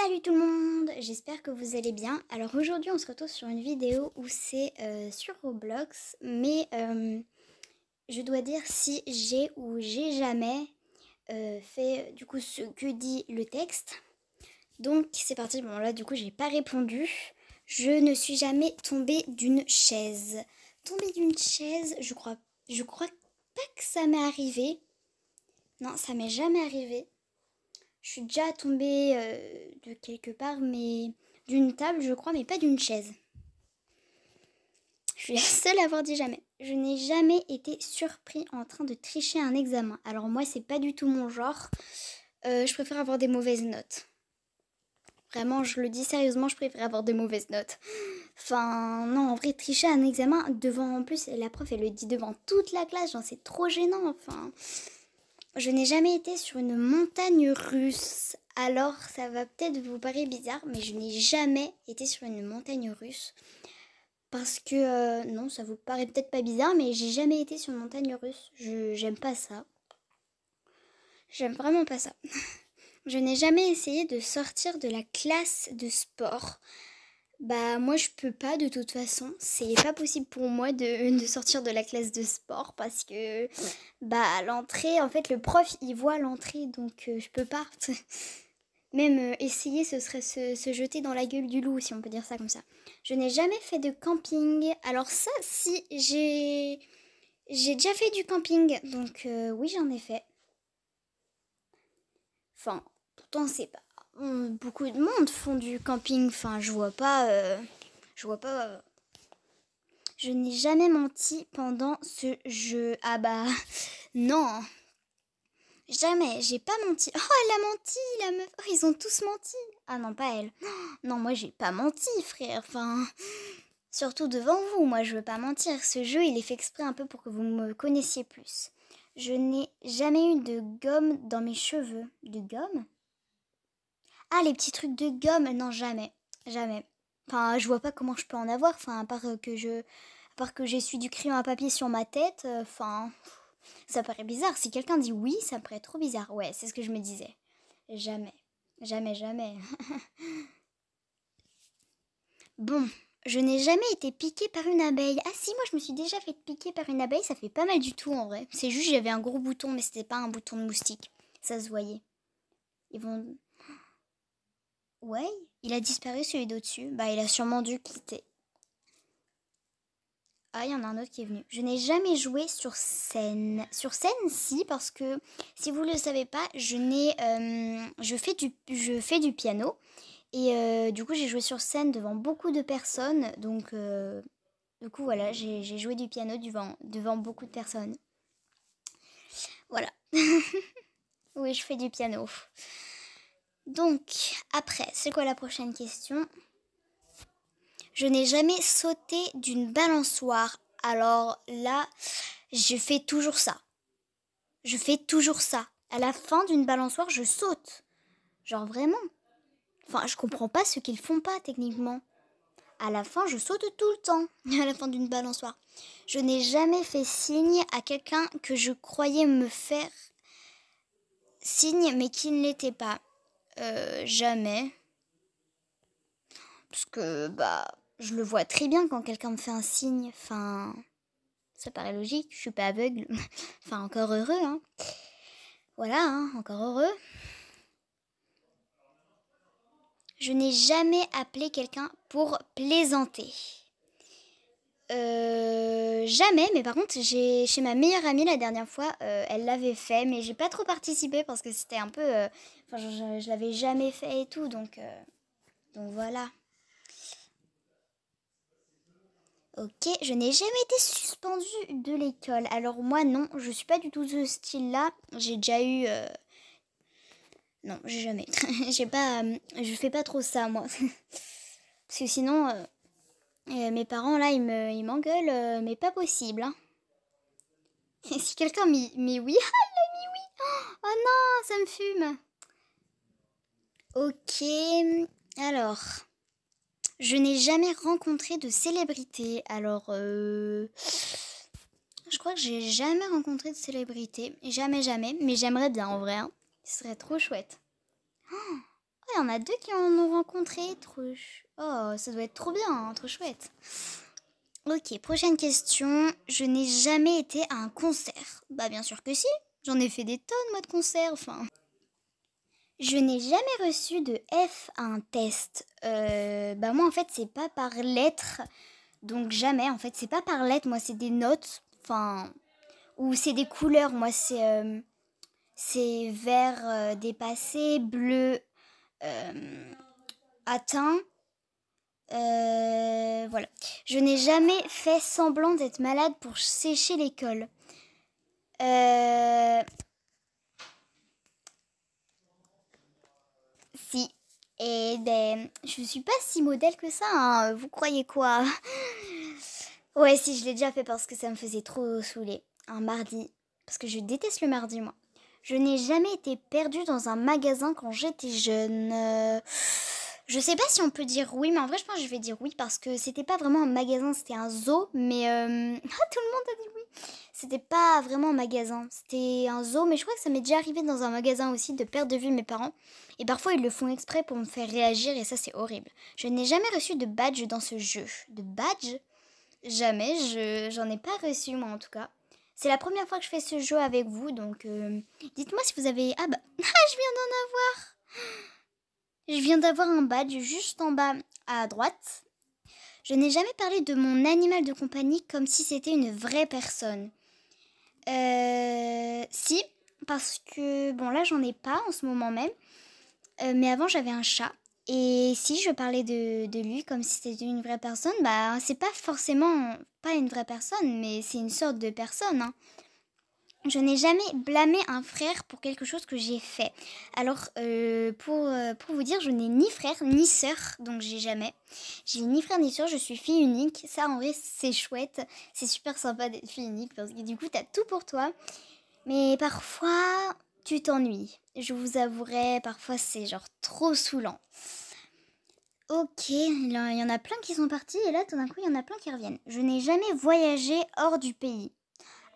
Salut tout le monde, j'espère que vous allez bien. Alors aujourd'hui on se retrouve sur une vidéo où c'est sur Roblox, mais je dois dire si j'ai ou j'ai jamais fait du coup ce que dit le texte. Donc c'est parti, bon là du coup j'ai pas répondu. Je ne suis jamais tombée d'une chaise. Tombée d'une chaise, je crois pas que ça m'est arrivé. Non, ça m'est jamais arrivé. Je suis déjà tombée de quelque part, mais d'une table, je crois, mais pas d'une chaise. Je suis la seule à avoir dit jamais. Je n'ai jamais été surpris en train de tricher un examen. Alors moi, c'est pas du tout mon genre. Je préfère avoir des mauvaises notes. Vraiment, je le dis sérieusement, je préfère avoir des mauvaises notes. Enfin, non, en vrai, tricher un examen devant, en plus, la prof, elle le dit devant toute la classe, genre, c'est trop gênant, enfin... Je n'ai jamais été sur une montagne russe. Alors, ça va peut-être vous paraître bizarre, mais je n'ai jamais été sur une montagne russe. Parce que, non, ça vous paraît peut-être pas bizarre, mais j'ai jamais été sur une montagne russe. J'aime pas ça. J'aime vraiment pas ça. Je n'ai jamais essayé de sortir de la classe de sport. Bah moi je peux pas de toute façon, c'est pas possible pour moi de sortir de la classe de sport parce que bah à l'entrée en fait le prof il voit l'entrée donc je peux pas. Même essayer ce serait se jeter dans la gueule du loup si on peut dire ça comme ça. Je n'ai jamais fait de camping, alors ça si j'ai déjà fait du camping donc oui j'en ai fait. Enfin pourtant c'est pas beaucoup de monde font du camping, enfin je vois pas Je n'ai jamais menti pendant ce jeu. Ah bah non, jamais, j'ai pas menti. Oh, elle a menti, la meuf. Oh, ils ont tous menti. Ah non, pas elle. Non, moi j'ai pas menti, frère. Enfin, surtout devant vous, moi je veux pas mentir. Ce jeu, il est fait exprès un peu pour que vous me connaissiez plus. Je n'ai jamais eu de gomme dans mes cheveux. De gomme? Ah, les petits trucs de gomme? Non, jamais. Jamais. Enfin, je vois pas comment je peux en avoir. Enfin, à part que j'essuie du crayon à papier sur ma tête. Enfin, ça paraît bizarre. Si quelqu'un dit oui, ça me paraît trop bizarre. Ouais, c'est ce que je me disais. Jamais. Jamais, jamais. Bon, je n'ai jamais été piquée par une abeille. Ah si, moi je me suis déjà fait piquer par une abeille. Ça fait pas mal du tout en vrai. C'est juste j'avais un gros bouton, mais c'était pas un bouton de moustique. Ça se voyait. Ils vont... Ouais, il a disparu celui d'au-dessus. Bah, il a sûrement dû quitter. Ah, il y en a un autre qui est venu. Je n'ai jamais joué sur scène. Sur scène, si, parce que si vous ne le savez pas, je fais du piano. Et du coup, j'ai joué sur scène devant beaucoup de personnes. Donc, du coup, voilà, j'ai joué du piano devant beaucoup de personnes. Voilà. Oui, je fais du piano. Donc, après, c'est quoi la prochaine question ? Je n'ai jamais sauté d'une balançoire. Alors là, je fais toujours ça. Je fais toujours ça. À la fin d'une balançoire, je saute. Genre vraiment. Enfin, je comprends pas ce qu'ils font pas techniquement. À la fin, je saute tout le temps. À la fin d'une balançoire. Je n'ai jamais fait signe à quelqu'un que je croyais me faire signe, mais qui ne l'était pas. Jamais. Parce que, bah, je le vois très bien quand quelqu'un me fait un signe. Enfin, ça paraît logique, je suis pas aveugle. Enfin, encore heureux, hein. Voilà, hein, encore heureux. Je n'ai jamais appelé quelqu'un pour plaisanter. Jamais, mais par contre, chez ma meilleure amie la dernière fois, elle l'avait fait, mais j'ai pas trop participé parce que c'était un peu... Enfin, je l'avais jamais fait et tout, donc voilà. Ok, je n'ai jamais été suspendue de l'école. Alors moi, non, je suis pas du tout de ce style-là. J'ai déjà eu... Non, j'ai jamais. J'ai pas... je fais pas trop ça, moi. Parce que sinon... mes parents, là, ils m'engueulent, mais pas possible, hein. Si quelqu'un met oui, ah, il a mis oui. Oh non, ça me fume. Ok, alors, je n'ai jamais rencontré de célébrité. Alors, je crois que j'ai jamais rencontré de célébrité. Jamais, jamais. Mais j'aimerais bien en vrai, hein. Ce serait trop chouette. Oh, il y en a 2 qui en ont rencontré. Oh, ça doit être trop bien, hein, trop chouette. Ok, prochaine question. Je n'ai jamais été à un concert. Bah bien sûr que si. J'en ai fait des tonnes, moi, de concerts, enfin. Je n'ai jamais reçu de F à un test. Bah moi, en fait, c'est pas par lettre. Donc jamais, en fait, c'est pas par lettre. Moi, c'est des notes. Enfin, ou c'est des couleurs. Moi, c'est vert dépassé, bleu atteint. Voilà. Je n'ai jamais fait semblant d'être malade pour sécher l'école. Si. Et ben, je suis pas si modèle que ça, hein. Vous croyez quoi? Ouais, si, je l'ai déjà fait parce que ça me faisait trop saouler. Un mardi. Parce que je déteste le mardi, moi. Je n'ai jamais été perdue dans un magasin quand j'étais jeune. Je sais pas si on peut dire oui, mais en vrai, je pense que je vais dire oui parce que c'était pas vraiment un magasin, c'était un zoo, mais tout le monde a dit oui. C'était pas vraiment un magasin, c'était un zoo, mais je crois que ça m'est déjà arrivé dans un magasin aussi de perdre de vue mes parents. Et parfois, ils le font exprès pour me faire réagir et ça, c'est horrible. Je n'ai jamais reçu de badge dans ce jeu. De badge? Jamais, j'en ai pas reçu moi en tout cas. C'est la première fois que je fais ce jeu avec vous, donc dites-moi si vous avez... Ah bah, je viens d'en avoir. Je viens d'avoir un badge juste en bas à droite. Je n'ai jamais parlé de mon animal de compagnie comme si c'était une vraie personne. Si, parce que, bon là j'en ai pas en ce moment même, mais avant j'avais un chat. Et si je parlais de lui comme si c'était une vraie personne, bah c'est pas forcément pas une vraie personne, mais c'est une sorte de personne, hein. Je n'ai jamais blâmé un frère pour quelque chose que j'ai fait. Alors, pour vous dire, je n'ai ni frère ni sœur, donc j'ai jamais. J'ai ni frère ni sœur, je suis fille unique. Ça, en vrai, c'est chouette. C'est super sympa d'être fille unique parce que du coup, t'as tout pour toi. Mais parfois, tu t'ennuies. Je vous avouerai, parfois, c'est genre trop saoulant. Ok, il y en a plein qui sont partis et là, tout d'un coup, il y en a plein qui reviennent. Je n'ai jamais voyagé hors du pays.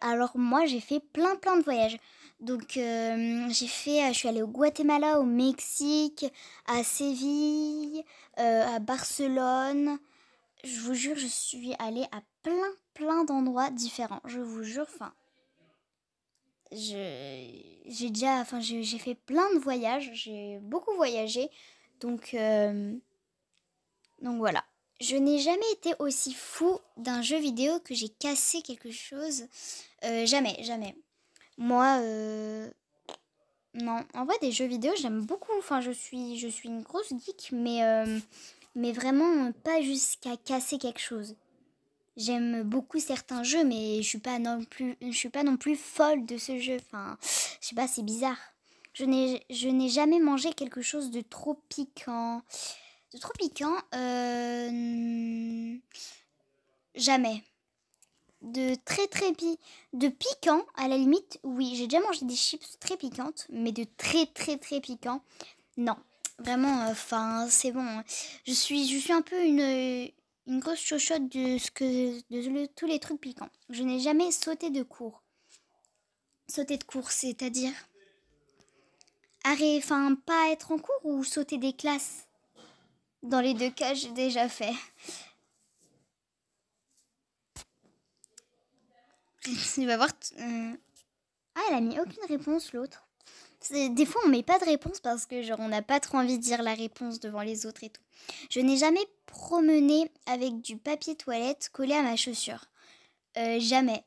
Alors moi j'ai fait plein de voyages. Donc je suis allée au Guatemala, au Mexique, à Séville, à Barcelone. Je vous jure, je suis allée à plein d'endroits différents. Je vous jure, enfin, j'ai fait plein de voyages. J'ai beaucoup voyagé, donc voilà. Je n'ai jamais été aussi fou d'un jeu vidéo que j'ai cassé quelque chose. Jamais. Moi, non. En vrai, des jeux vidéo, j'aime beaucoup. Enfin, je suis une grosse geek, mais vraiment pas jusqu'à casser quelque chose. J'aime beaucoup certains jeux, mais je suis pas non plus folle de ce jeu. Enfin, je sais pas, c'est bizarre. Je n'ai jamais mangé quelque chose de trop piquant. De trop piquant, jamais. De piquant à la limite, oui, j'ai déjà mangé des chips très piquantes, mais de très piquant, non. Vraiment, enfin, c'est bon, hein. Je suis un peu une grosse chochotte tous les trucs piquants. Je n'ai jamais sauté de cours. Sauter de cours, c'est-à-dire enfin, pas être en cours ou sauter des classes. Dans les deux cas, j'ai déjà fait. Tu vas voir. Ah, elle a mis aucune réponse, l'autre. Des fois, on met pas de réponse parce que genre on n'a pas trop envie de dire la réponse devant les autres et tout. Je n'ai jamais promené avec du papier toilette collé à ma chaussure. Jamais.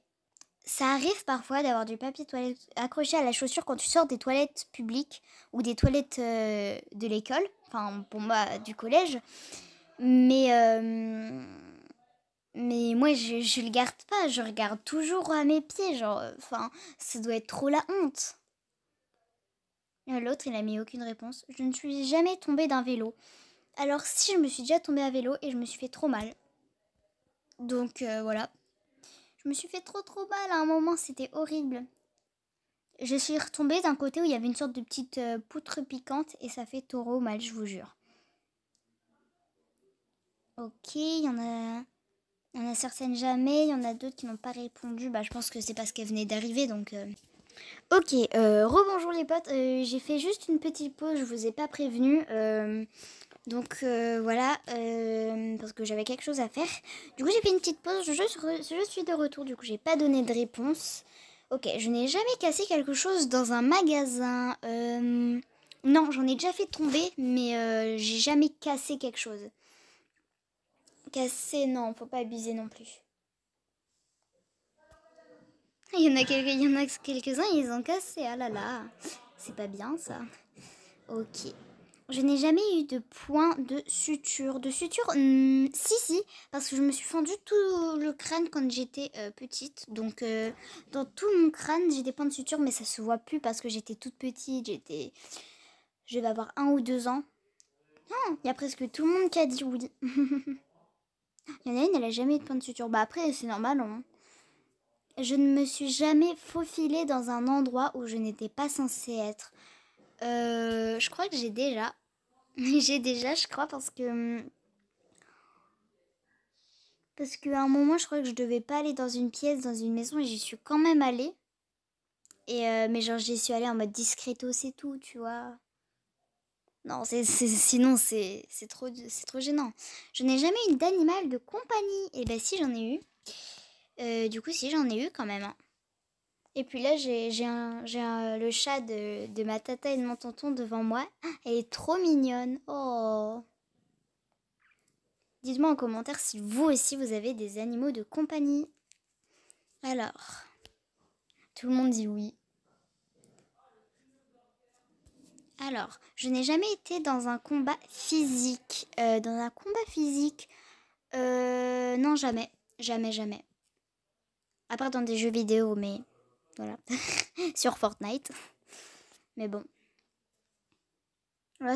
Ça arrive parfois d'avoir du papier toilette accroché à la chaussure quand tu sors des toilettes publiques ou des toilettes de l'école. Enfin, pour moi, du collège. Mais moi, je le garde pas. Je regarde toujours à mes pieds. Genre, enfin, ça doit être trop la honte. L'autre, il a mis aucune réponse. Je ne suis jamais tombée d'un vélo. Alors si, je me suis déjà tombée à vélo et je me suis fait trop mal. Donc voilà. Je me suis fait trop mal à un moment, c'était horrible. Je suis retombée d'un côté où il y avait une sorte de petite poutre piquante et ça fait trop mal, je vous jure. Ok, il y en a certaines jamais, il y en a d'autres qui n'ont pas répondu. Bah je pense que c'est parce qu'elles venaient d'arriver, donc Ok, rebonjour les potes, j'ai fait juste une petite pause, je vous ai pas prévenu, donc voilà, parce que j'avais quelque chose à faire. Du coup j'ai fait une petite pause, je suis de retour, du coup j'ai pas donné de réponse. Ok, je n'ai jamais cassé quelque chose dans un magasin. Non, j'en ai déjà fait tomber, mais j'ai jamais cassé quelque chose. Cassé, non, faut pas abuser non plus. Il y en a quelques-uns, ils ont cassé, ah là là, c'est pas bien ça. Ok. Je n'ai jamais eu de point de suture. De suture, si, parce que je me suis fendu tout le crâne quand j'étais petite. Donc, dans tout mon crâne, j'ai des points de suture, mais ça se voit plus parce que j'étais toute petite. Je vais avoir 1 ou 2 ans. Non, il y a presque tout le monde qui a dit oui. Il y en a une, elle a jamais eu de point de suture. Bah après, c'est normal, hein. Je ne me suis jamais faufilée dans un endroit où je n'étais pas censée être. Je crois que j'ai déjà. J'ai déjà, je crois, parce qu'à un moment, je crois que je devais pas aller dans une pièce, dans une maison, et j'y suis quand même allée. Et mais genre, j'y suis allée en mode discretos et tout, tu vois. Non, sinon, c'est trop gênant. Je n'ai jamais eu d'animal de compagnie. Et ben si, j'en ai eu. Du coup, si, j'en ai eu quand même, hein. Et puis là, le chat de ma tata et de mon tonton devant moi. Elle est trop mignonne. Oh. Dites-moi en commentaire si vous aussi vous avez des animaux de compagnie. Alors, tout le monde dit oui. Alors, je n'ai jamais été dans un combat physique. Non, jamais. Jamais, jamais. À part dans des jeux vidéo, mais voilà. Sur Fortnite. Mais bon.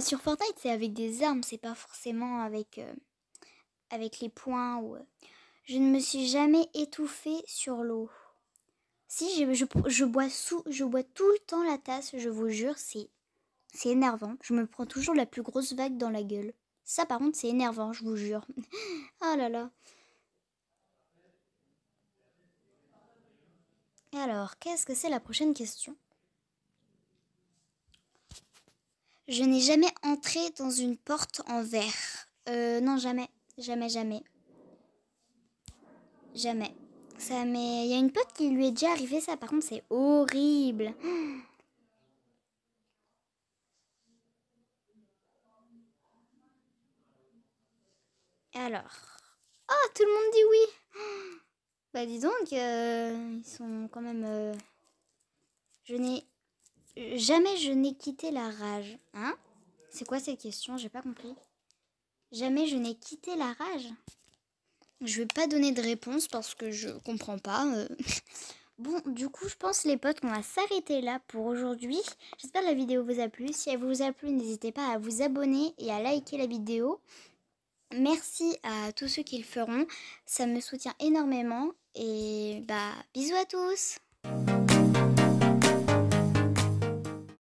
Sur Fortnite, c'est avec des armes, c'est pas forcément avec les poings. Je ne me suis jamais étouffée sur l'eau. Si, je bois tout le temps la tasse, je vous jure, c'est énervant. Je me prends toujours la plus grosse vague dans la gueule. Ça, par contre, c'est énervant, je vous jure. Oh là là. Alors, qu'est-ce que c'est la prochaine question? Je n'ai jamais entré dans une porte en verre. Non, jamais. Jamais, jamais. Jamais. Mais il y a une pote qui lui est déjà arrivé ça, par contre, c'est horrible. Alors. Oh, tout le monde dit oui. Bah dis donc, ils sont quand même... Je n'ai... Jamais je n'ai quitté la rage. Hein? C'est quoi cette question? J'ai pas compris. Jamais je n'ai quitté la rage. Je vais pas donner de réponse parce que je comprends pas. Bon, du coup, je pense les potes qu'on va s'arrêter là pour aujourd'hui. J'espère que la vidéo vous a plu. Si elle vous a plu, n'hésitez pas à vous abonner et à liker la vidéo. Merci à tous ceux qui le feront. Ça me soutient énormément. Et bah, bisous à tous!